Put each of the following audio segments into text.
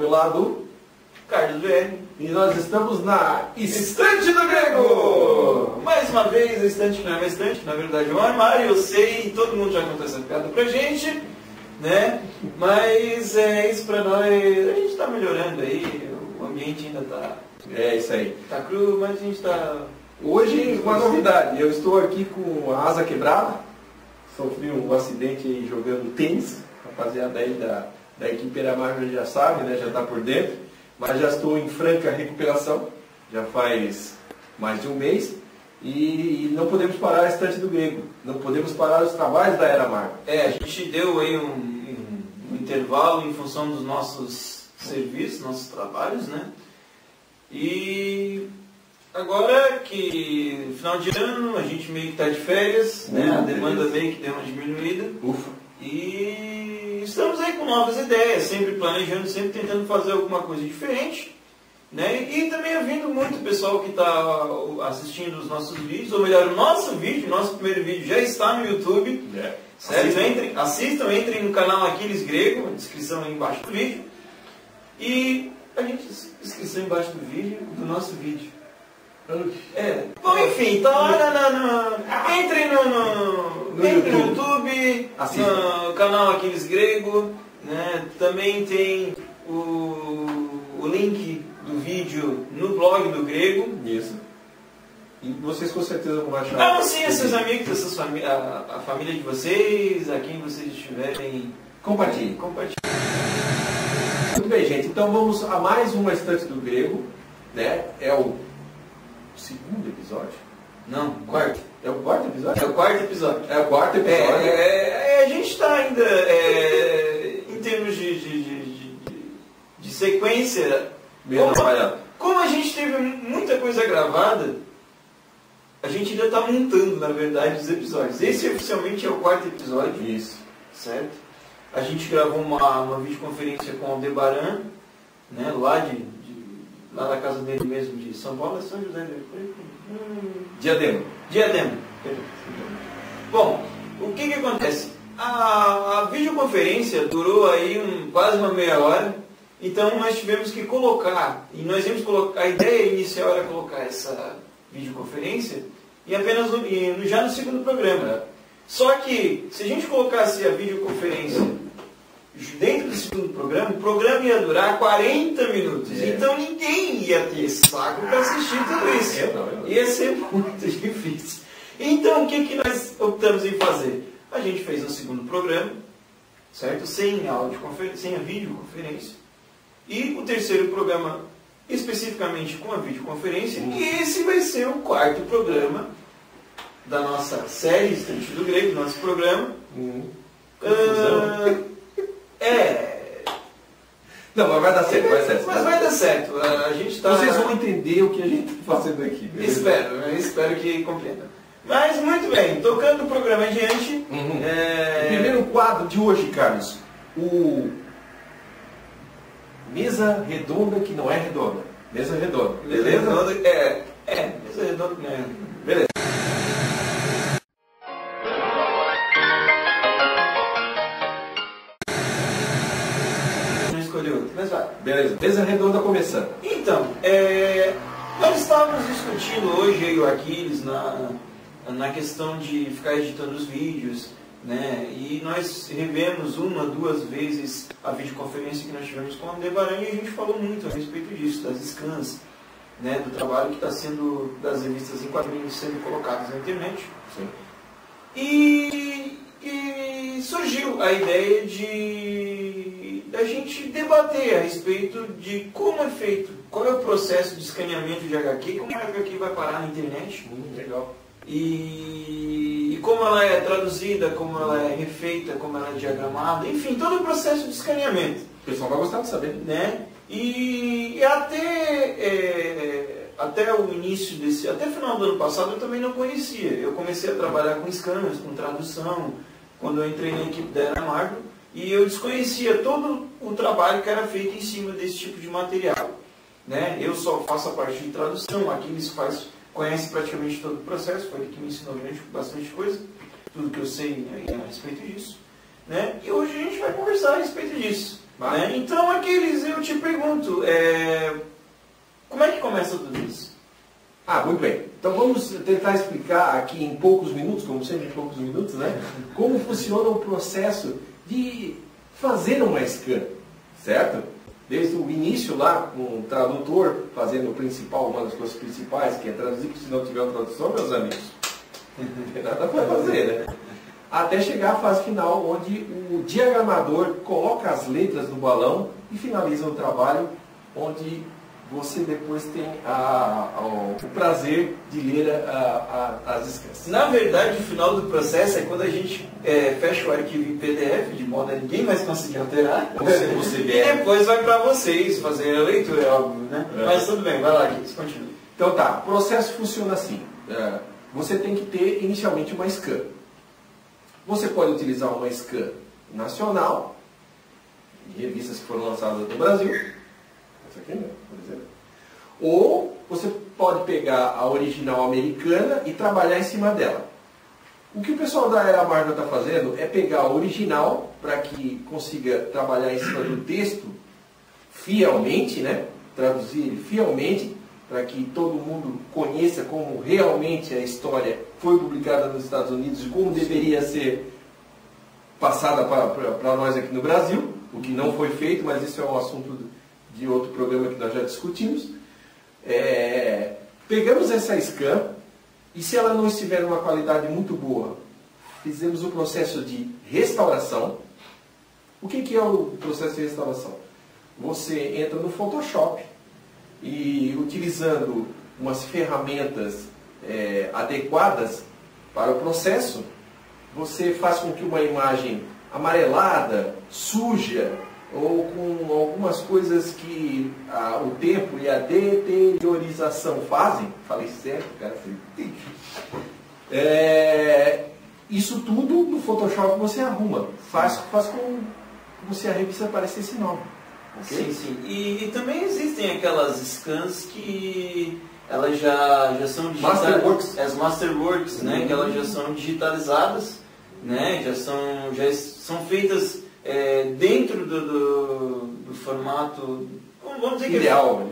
meu lado, Carlos VR. e nós estamos na Estante do Grego! Mais uma vez, a estante não é uma estante, na verdade é um armário, eu sei, todo mundo já contou essa piada pra gente, né? Mas isso pra nós, a gente tá melhorando aí, o ambiente ainda tá... É isso aí. Tá cru, mas a gente tá... Hoje, uma novidade, eu estou aqui com a asa quebrada, sofri um acidente aí jogando tênis, rapaziada aí da equipe Eramargo já sabe, né? Já está por dentro, mas já estou em franca recuperação, já faz mais de um mês, e não podemos parar a Estante do Grego, não podemos parar os trabalhos da Eramargo. A gente deu aí um intervalo em função dos nossos serviços, nossos trabalhos, né? E agora que final de ano, a gente meio que está de férias, né? A demanda meio que deu uma diminuída. Ufa. E estamos aí com novas ideias, sempre planejando, sempre tentando fazer alguma coisa diferente, né? E também havendo muito pessoal que está assistindo os nossos vídeos, ou melhor, o nosso vídeo, nosso primeiro vídeo já está no YouTube. Sério, assistam, entrem no canal Aquiles Grego, a descrição aí embaixo do vídeo. E a gente, descrição embaixo do vídeo, do nosso vídeo. Bom, enfim, então entrem no YouTube, no canal Aquiles Grego, né? Também tem o link do vídeo no blog do Grego. Isso. E vocês com certeza vão achar... Avanciem a seus amigos, a família de vocês, a quem vocês estiverem... Compartilhem. Compartilhem. Muito bem, gente. Então vamos a mais uma Estante do Grego, né? É o segundo episódio? Não, quarto. É o quarto episódio? É o quarto episódio. É o quarto episódio. A gente está ainda, em termos de sequência, como a gente teve muita coisa gravada, a gente ainda está montando, na verdade, os episódios. Esse oficialmente é o quarto episódio. Isso. Certo? A gente gravou uma videoconferência com o Aldebaran, né, lá da casa dele mesmo, de São Paulo, é São José. Diadema. Bom, o que acontece? A videoconferência durou aí quase uma meia hora, então nós tivemos que colocar, e nós íamos colocar, a ideia inicial era colocar essa videoconferência e apenas já no segundo programa. Só que, se a gente colocasse a videoconferência dentro do segundo programa, o programa ia durar 40 minutos. Então ninguém ia ter saco para assistir tudo isso. Ia ser muito difícil. Então o que nós optamos em fazer? A gente fez um segundo programa, certo? Sem a videoconferência. E o terceiro programa, especificamente com a videoconferência. E esse vai ser o quarto programa da nossa série Estante do Grego, nosso programa. Não, mas vai dar certo, vai dar certo. Mas vai dar certo. A gente tá... Vocês vão entender o que a gente está fazendo aqui. Espero que compreendam. Mas muito bem, tocando o programa adiante. O primeiro quadro de hoje, Carlos, o mesa redonda que não é redonda. Mesa redonda. Beleza? Mesa redonda que não é redonda. Beleza. Beleza, mesa redonda começando. Então, nós estávamos discutindo hoje, eu e o Aquiles, na questão de ficar editando os vídeos, né? E nós revemos uma, duas vezes a videoconferência que nós tivemos com o Aldebaran e a gente falou muito a respeito disso, das scans, né? Do trabalho que está sendo, das revistas em quadrinhos sendo colocadas na internet. Sim. E surgiu a ideia da gente debater a respeito de como é feito, qual é o processo de escaneamento de HQ, como a HQ vai parar na internet. Legal. E como ela é traduzida, como ela é refeita, como ela é diagramada, enfim, todo o processo de escaneamento. O pessoal vai gostar de saber. Né? E até o início até o final do ano passado eu também não conhecia. Eu comecei a trabalhar com scanners, com tradução, quando eu entrei na equipe da Eramargo, e eu desconhecia todo o trabalho que era feito em cima desse tipo de material. Né? Eu só faço a parte de tradução, Aquiles conhece praticamente todo o processo, foi ele que me ensinou bastante coisa, tudo que eu sei a respeito disso. Né? E hoje a gente vai conversar a respeito disso. Né? Então, aqueles, eu te pergunto, como é que começa tudo isso? Muito bem. Então vamos tentar explicar aqui em poucos minutos, como sempre em poucos minutos, né? Como funciona o processo de fazer uma scan, certo? Desde o início lá, com o tradutor fazendo o principal, uma das coisas principais, que é traduzir, porque se não tiver uma tradução, meus amigos, não tem nada para fazer, né? Até chegar à fase final, onde o diagramador coloca as letras no balão e finaliza o trabalho, onde você depois tem o prazer de ler as scans. Na verdade, o final do processo é quando a gente fecha o arquivo em PDF, de modo a ninguém mais conseguir alterar. Você e depois vai para vocês fazerem a leitura, é óbvio, né? Mas tudo bem, vai lá, Guilherme, continua. Então tá, o processo funciona assim. Você tem que ter inicialmente uma scan. Você pode utilizar uma scan nacional, de revistas que foram lançadas no Brasil. Essa aqui, né, por exemplo. Ou você pode pegar a original americana e trabalhar em cima dela. O que o pessoal da Era Marvel está fazendo é pegar a original para que consiga trabalhar em cima do texto fielmente, né? Traduzir ele fielmente, para que todo mundo conheça como realmente a história foi publicada nos Estados Unidos e como deveria ser passada para nós aqui no Brasil, o que não foi feito, mas isso é um assunto de outro programa que nós já discutimos. Pegamos essa scan e, se ela não estiver numa qualidade muito boa, fizemos o processo de restauração. O que é o processo de restauração? Você entra no Photoshop e, utilizando umas ferramentas adequadas para o processo, você faz com que uma imagem amarelada, suja, ou com algumas coisas que o tempo e a deteriorização fazem, falei certo, cara, isso tudo no Photoshop você arruma, faz com que a revista parecesse nova. Okay? Sim, sim. E também existem aquelas scans que elas já são digitalizadas, as Masterworks, né? Que elas já são digitalizadas, né? Já são feitas dentro do formato, vamos dizer ideal.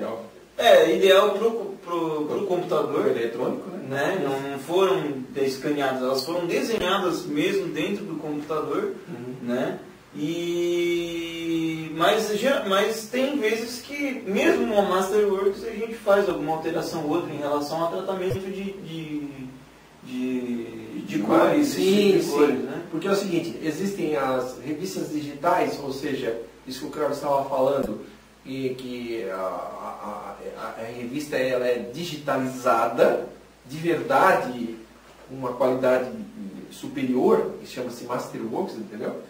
Ideal pro computador eletrônico, né? Não foram escaneadas, elas foram desenhadas mesmo dentro do computador, né? Mas tem vezes que mesmo no Masterworks a gente faz alguma alteração ou outra em relação ao tratamento de cores, sim. Cores, né? Porque é o seguinte, existem as revistas digitais, ou seja, isso que o Carlos estava falando, e que a revista ela é digitalizada, de verdade, com uma qualidade superior, que chama-se Masterworks, entendeu?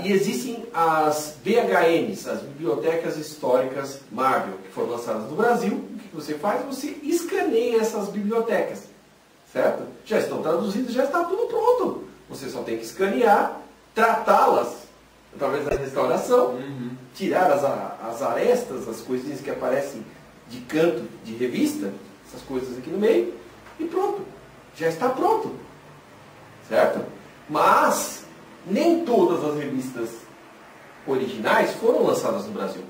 E existem as BHMs, as Bibliotecas Históricas Marvel, que foram lançadas no Brasil. O que você faz? Você escaneia essas bibliotecas, certo? Já estão traduzidas, já está tudo pronto. Você só tem que escanear, tratá-las através da restauração, tirar as arestas, as coisinhas que aparecem de canto de revista, essas coisas aqui no meio, e pronto. Já está pronto, certo? Mas nem todas as revistas originais foram lançadas no Brasil.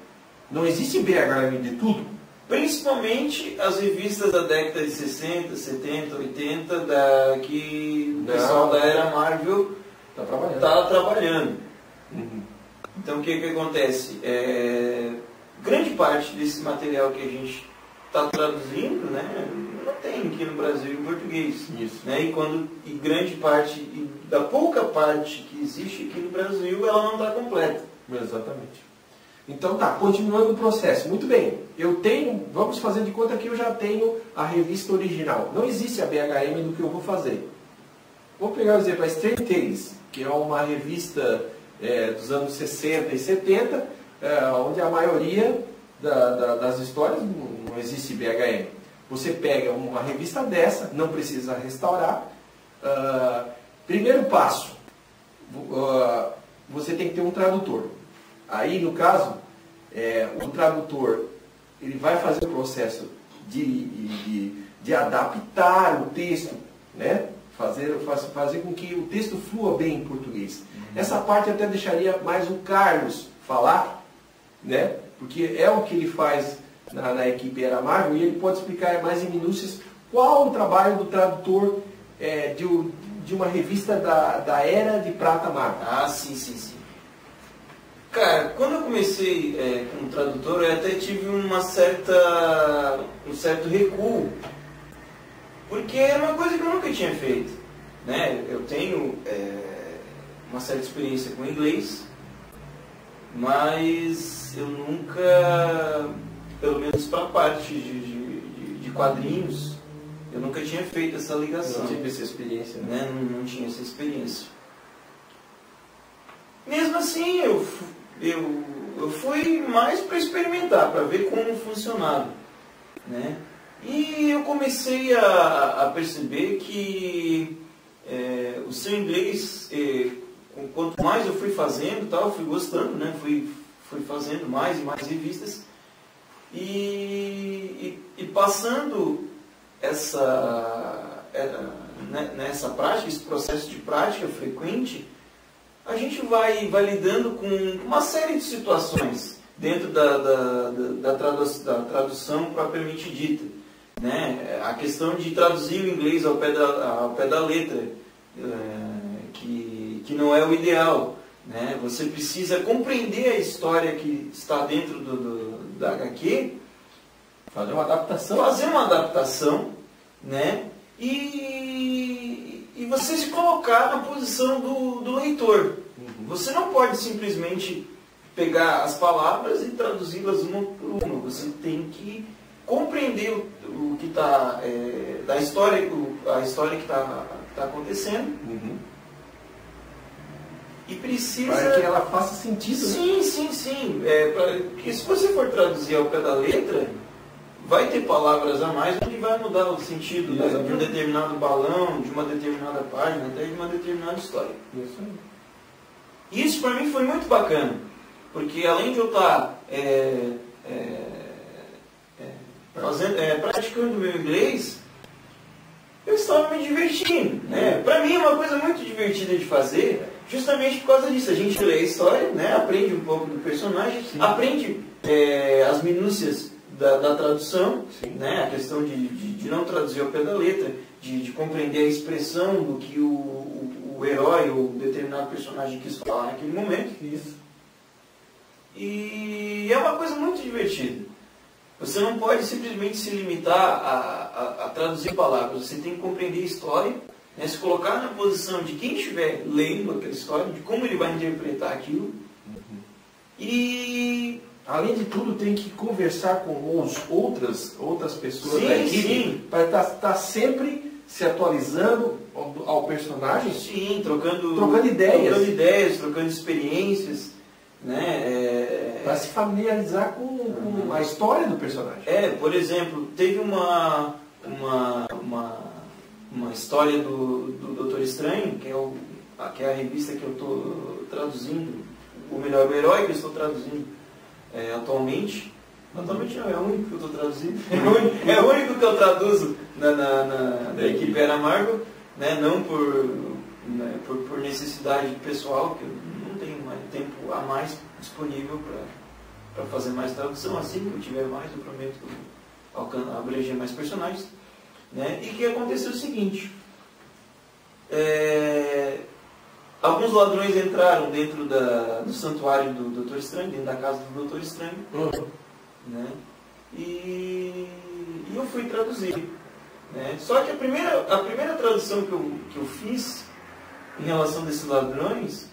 Não existe BHM de tudo. Principalmente as revistas da década de 60, 70, 80, que o pessoal da Era Marvel está trabalhando. Então o que acontece? Grande parte desse material que a gente está traduzindo, né, não tem aqui no Brasil em português. Isso. Né? E grande parte, da pouca parte que existe aqui no Brasil, ela não está completa. Exatamente. Então tá, continuando o processo. Muito bem, vamos fazer de conta que eu já tenho a revista original. Não existe a BHM do que eu vou fazer. Vou pegar o exemplo, a Strange Tales, que é uma revista dos anos 60 e 70, onde a maioria das histórias não existe BHM. Você pega uma revista dessa, não precisa restaurar. Primeiro passo, você tem que ter um tradutor. Aí, no caso, o tradutor ele vai fazer o processo de adaptar o texto, né? Fazer com que o texto flua bem em português. Essa parte eu até deixaria mais o Carlos falar, né? Porque é o que ele faz na equipe Era Amargo, e ele pode explicar mais em minúcias qual o trabalho do tradutor de uma revista da Era de Prata Amargo. Ah, sim. Cara, quando eu comecei como tradutor, eu até tive um certo recuo, porque era uma coisa que eu nunca tinha feito, né? Eu tenho uma certa experiência com inglês, mas eu nunca, pelo menos para a parte de quadrinhos, eu nunca tinha feito essa ligação. Não tive essa experiência, né? Não tinha essa experiência. Mesmo assim, eu fui mais para experimentar, para ver como funcionava, né? E eu comecei a perceber que o seu inglês, quanto mais eu fui fazendo, eu fui gostando, né? Fui fazendo mais e mais revistas e passando nessa prática, esse processo de prática frequente, a gente vai lidando com uma série de situações dentro da tradução propriamente dita, né? A questão de traduzir o inglês ao pé da letra, que não é o ideal, né? Você precisa compreender a história que está dentro da HQ, fazer uma adaptação, né? E você se colocar na posição do leitor. Uhum. Você não pode simplesmente pegar as palavras e traduzi-las uma por uma. Você tem que compreender o que está da história, a história que está acontecendo. Uhum. E precisa... Para que ela faça sentido. Sim. Porque se você for traduzir ao pé da letra, vai ter palavras a mais onde vai mudar o sentido de um determinado balão, de uma determinada página, até de uma determinada história. Isso para mim foi muito bacana, porque além de eu estar praticando o meu inglês, eu estava me divertindo, né? Para mim é uma coisa muito divertida de fazer, justamente por causa disso. A gente lê a história, né? Aprende um pouco do personagem, aprende as minúcias da tradução, né? A questão de não traduzir ao pé da letra, de compreender a expressão do que o herói ou determinado personagem quis falar naquele momento. Isso. E é uma coisa muito divertida. Você não pode simplesmente se limitar a traduzir palavras. Você tem que compreender a história, né? Se colocar na posição de quem estiver lendo aquela história, de como ele vai interpretar aquilo. Uhum. E... além de tudo, tem que conversar com outras pessoas da equipe para estar sempre se atualizando ao personagem. Sim, trocando ideias, trocando experiências, né? Para se familiarizar com a história do personagem. Por exemplo, teve uma história do Doutor Estranho, que é a revista que eu estou traduzindo, ou melhor, o herói que eu estou traduzindo atualmente. Atualmente não, é o único que eu estou traduzindo. É o único que eu traduzo na equipe Era Amargo, né? Não por necessidade pessoal, que eu não tenho mais tempo a mais disponível para fazer mais tradução. Assim que eu tiver mais, eu prometo abranger mais personagens, né? E que aconteceu o seguinte: alguns ladrões entraram dentro do santuário do Doutor Estranho, dentro da casa do Doutor Estranho, né? E eu fui traduzir, né? Só que a primeira tradução que eu fiz em relação a esses ladrões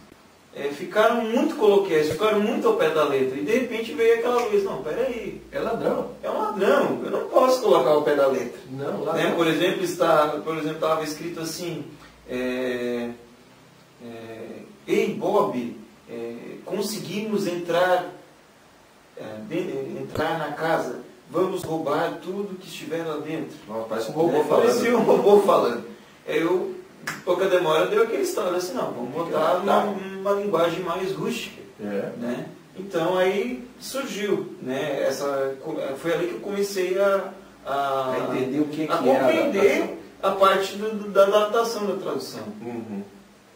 ficaram muito coloquiais, ficaram muito ao pé da letra. E de repente veio aquela luz: não, peraí, é ladrão, eu não posso colocar ao pé da letra. Não, ladrão. Né? Por exemplo, estava escrito assim: ei, Bob, conseguimos entrar na casa, vamos roubar tudo que estiver lá dentro. Nossa, parece um robô falando. Parecia um robô falando. Pouca demora, deu aquele estado assim: não, vamos botar uma linguagem mais rústica. Né? Então aí surgiu, né? Foi ali que eu comecei a entender o que compreender a parte da adaptação da tradução. Uhum.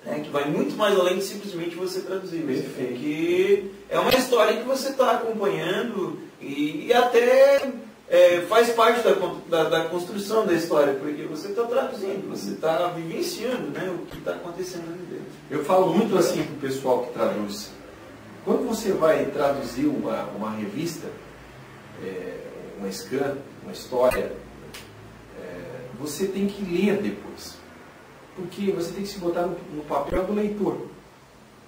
né, que vai muito mais além de simplesmente você traduzir. Perfeito. Porque é uma história que você está acompanhando e até faz parte da construção da história, porque você está traduzindo, você está vivenciando, né, o que está acontecendo ali dentro. Eu falo muito assim para o pessoal que traduz. Quando você vai traduzir uma revista, uma scan, uma história, você tem que ler depois. Porque você tem que se botar no papel do leitor.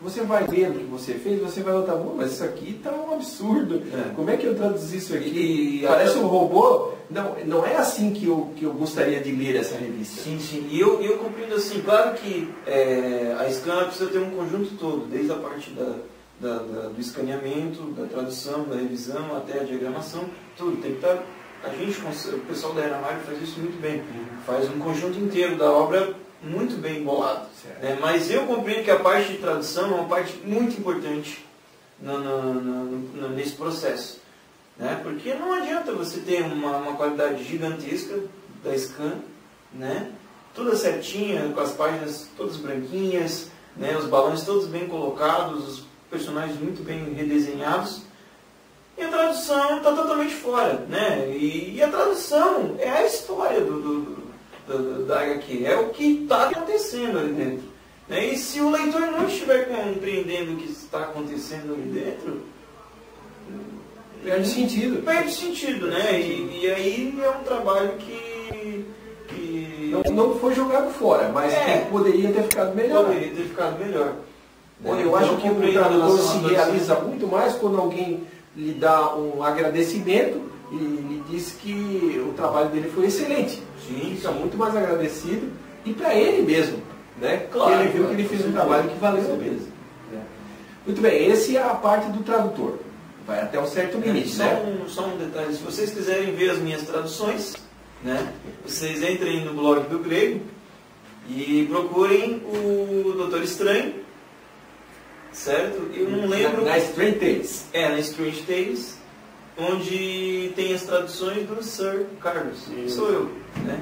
Você vai ler o que você fez, você vai notar, mas isso aqui está um absurdo. Como é que eu traduzi isso aqui? Parece um robô. Não é assim que eu gostaria de ler essa revista. Sim, sim. E eu compreendo assim, claro que a scan precisa ter um conjunto todo, desde a parte do escaneamento, da tradução, da revisão, até a diagramação, tudo. Tem que estar. O pessoal da Era Mário faz isso muito bem. Faz um conjunto inteiro da obra muito bem embolado. Mas eu compreendo que a parte de tradução é uma parte muito importante nesse processo. Né? Porque não adianta você ter uma qualidade gigantesca da scan, né? Toda certinha, com as páginas todas branquinhas, né? Os balões todos bem colocados, os personagens muito bem redesenhados. E a tradução está totalmente fora. Né? E a tradução é a história da HQ, é o que está acontecendo ali dentro. Né? E se o leitor não estiver compreendendo o que está acontecendo ali dentro, perde sentido. Perde sentido, né? E aí é um trabalho que não foi jogado fora, mas poderia ter ficado melhor. Poderia ter ficado melhor. Eu acho que o tradutor se realiza muito mais quando alguém lhe dá um agradecimento e lhe diz que o trabalho dele foi excelente. Sim, fica muito mais agradecido e para ele mesmo, né? Claro, porque ele viu que ele fez um trabalho que valeu a pena. Muito bem, essa é a parte do tradutor. Vai até um certo limite, Só um detalhe, se vocês quiserem ver as minhas traduções, né, vocês entrem no blog do Grego e procurem o Doutor Estranho, certo? Eu não lembro... Na Strange Tales. Na Strange Tales, onde tem as traduções do Sir Carlos, que sou eu. Né?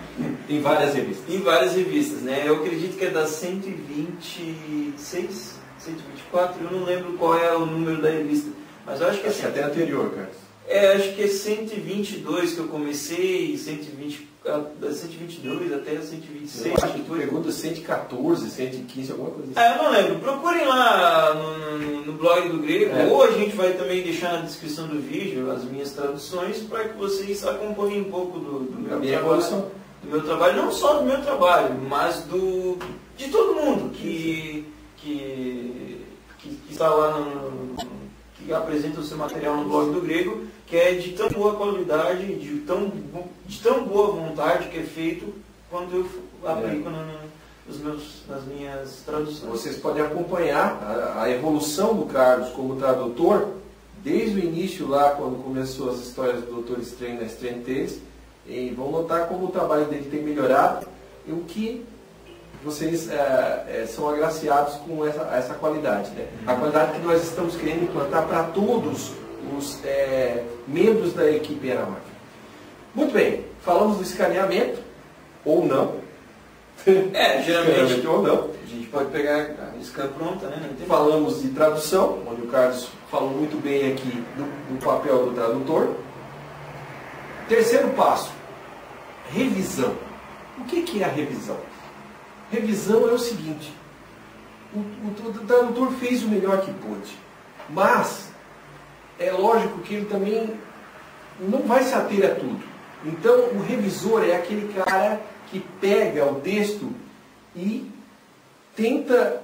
Em várias revistas. Em várias revistas, né? Eu acredito que é da 126, 124, eu não lembro qual é o número da revista. Mas eu acho que até anterior, Carlos. Acho que é 122 que eu comecei, 120, da 122 até a 126. Eu acho que tu pegou do 114, 115, alguma coisa assim. Eu não lembro. Procurem lá no blog do Grego, ou a gente vai também deixar na descrição do vídeo as minhas traduções para que vocês acompanhem um pouco do meu trabalho. Do meu trabalho, não só do meu trabalho, mas de todo mundo que está lá que apresenta o seu material no blog do Grego, que é de tão boa qualidade, de tão boa vontade que é feito quando eu aplico nas minhas traduções. Vocês podem acompanhar a evolução do Carlos como tradutor, desde o início lá, quando começou as histórias do Doutor Estranho na Strange Tales, e vão notar como o trabalho dele tem melhorado e o que vocês são agraciados com essa qualidade. Né? A qualidade que nós estamos querendo implantar para todos os membros da equipe Era Mário. Muito bem, falamos do escaneamento, ou não. Geralmente ou não. A gente pode pegar a scan pronta, né? Falamos de tradução, onde o Carlos falou muito bem aqui do papel do tradutor. Terceiro passo, revisão. O que é a revisão? Revisão é o seguinte, o tradutor fez o melhor que pôde, mas é lógico que ele também não vai se ater a tudo. Então o revisor é aquele cara que pega o texto e tenta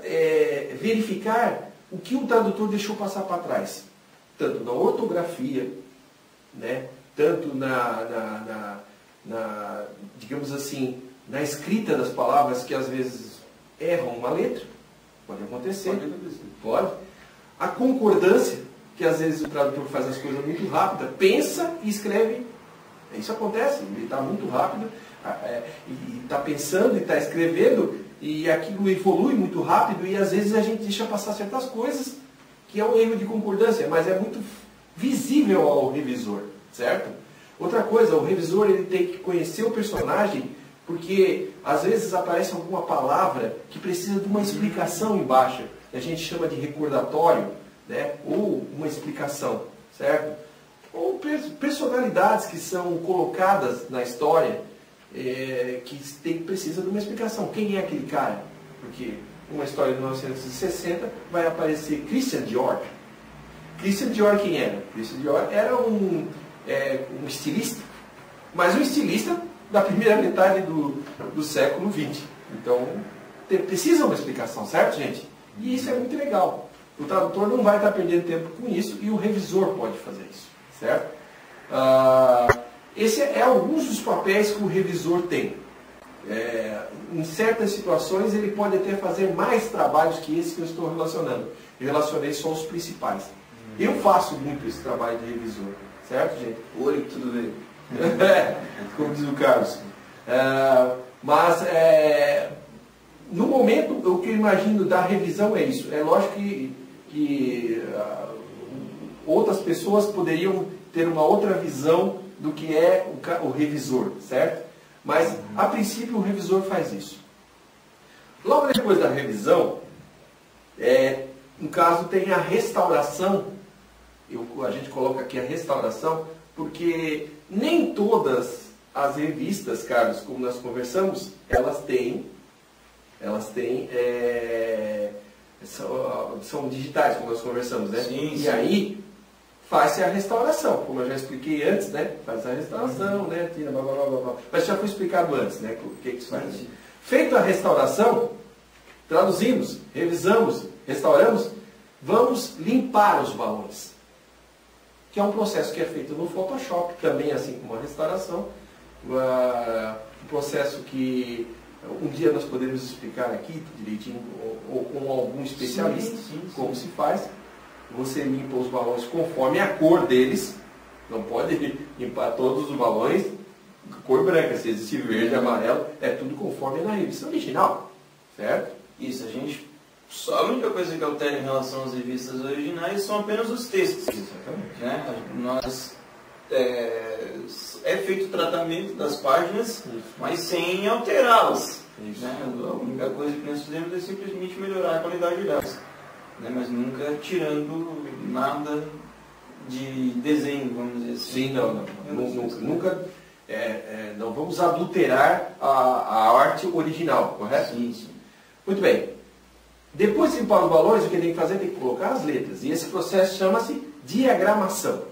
verificar o que o tradutor deixou passar para trás, tanto na ortografia, né, tanto digamos assim, na escrita das palavras, que às vezes erram uma letra, pode acontecer, pode. A concordância, que às vezes o tradutor faz as coisas muito rápido, pensa e escreve, isso acontece, ele está muito rápido, e está pensando e está escrevendo, e aquilo evolui muito rápido, e às vezes a gente deixa passar certas coisas, que é um erro de concordância, mas é muito visível ao revisor, certo? Outra coisa, o revisor ele tem que conhecer o personagem Porque às vezes aparece alguma palavra que precisa de uma explicação embaixo. A gente chama de recordatório, né? Ou uma explicação, certo? Ou personalidades que são colocadas na história que precisa de uma explicação. Quem é aquele cara? Porque uma história de 1960 vai aparecer Christian Dior. Christian Dior quem era? Christian Dior era um estilista, mas um estilista da primeira metade do século XX. Então, precisa uma explicação, certo, gente? E isso é muito legal. O tradutor não vai estar perdendo tempo com isso e o revisor pode fazer isso, certo? Esse é alguns dos papéis que o revisor tem. Em certas situações ele pode até fazer mais trabalhos que esse que eu estou relacionando. Eu relacionei só os principais. Eu faço muito esse trabalho de revisor, certo, gente? Olho que tudo bem. Como diz o Carlos. Mas no momento o que eu imagino da revisão é isso. É lógico que outras pessoas poderiam ter uma outra visão do que é o revisor, certo? Mas, a princípio, o revisor faz isso. Logo depois da revisão, no caso, tem a restauração. A gente coloca aqui a restauração, porque nem todas as revistas, Carlos, como nós conversamos, são digitais, como nós conversamos, né? Sim, e sim. aí, faz-se a restauração, como eu já expliquei antes, né? Faz a restauração, né? Tira, blá, blá, blá, blá. Mas já foi explicado antes, né? O que isso faz. Feita a restauração, traduzimos, revisamos, restauramos, vamos limpar os balões. Que é um processo que é feito no Photoshop, também assim como a restauração. Um processo que um dia nós podemos explicar aqui direitinho, ou com algum especialista, como se faz. Você limpa os balões conforme a cor deles. Não pode limpar todos os balões cor branca. Se existe verde, amarelo, é tudo conforme na revista original. Certo? Isso, a única coisa que altera em relação às revistas originais são apenas os textos. Exatamente. Né? É feito o tratamento das páginas, mas sem alterá-las. Né? A única coisa que nós fizemos é simplesmente melhorar a qualidade delas. Né? Mas nunca tirando nada de desenho, vamos dizer assim. Sim, nunca não vamos adulterar a arte original, correto? Sim, sim. Muito bem. Depois de limpar os balões, o que tem que fazer? Tem que colocar as letras. E esse processo chama-se diagramação.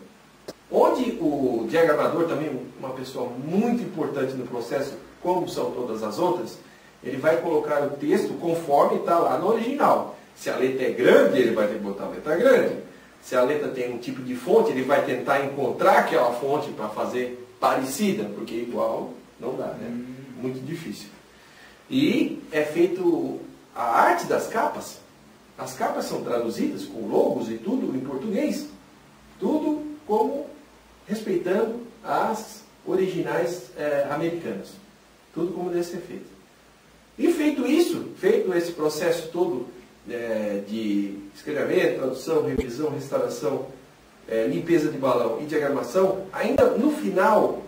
Onde o diagramador, também uma pessoa muito importante no processo, como são todas as outras, ele vai colocar o texto conforme está lá no original. Se a letra é grande, ele vai ter que botar a letra grande. Se a letra tem um tipo de fonte, ele vai tentar encontrar aquela fonte para fazer parecida, porque igual não dá, né? Muito difícil. E é feito a arte das capas. As capas são traduzidas com logos e tudo em português. Tudo como respeitando as originais americanas. Tudo como deve ser feito. E feito isso, feito esse processo todo de escrevimento, tradução, revisão, restauração, limpeza de balão e diagramação, ainda no final,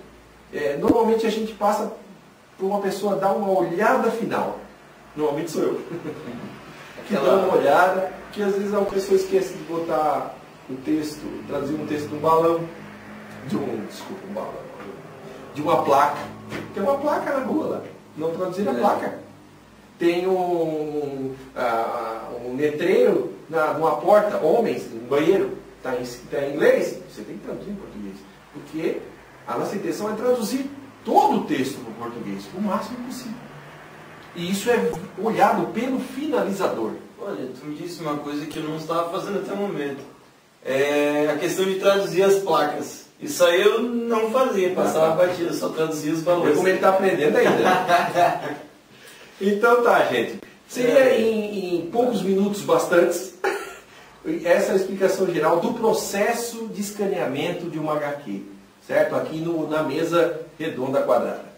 normalmente a gente passa por uma pessoa dar uma olhada final. Normalmente sou eu. Que dá uma olhada, que às vezes a pessoa esquece de botar o texto, traduzir um texto de um balão, de uma placa. Tem uma placa na rua lá. Não traduzir a placa. Tem um letreiro numa porta, homens, no banheiro, está em inglês, você tem que traduzir em português. Porque a nossa intenção é traduzir todo o texto no português, o máximo possível. E isso é olhado pelo finalizador. Olha, tu me disse uma coisa que eu não estava fazendo até o momento. A questão de traduzir as placas. Isso aí eu não fazia, passava batida, só traduzia os valores. Como ele está aprendendo ainda. Então tá, gente. Seria em poucos minutos bastantes essa é a explicação geral do processo de escaneamento de uma HQ. Certo? Aqui na mesa redonda quadrada.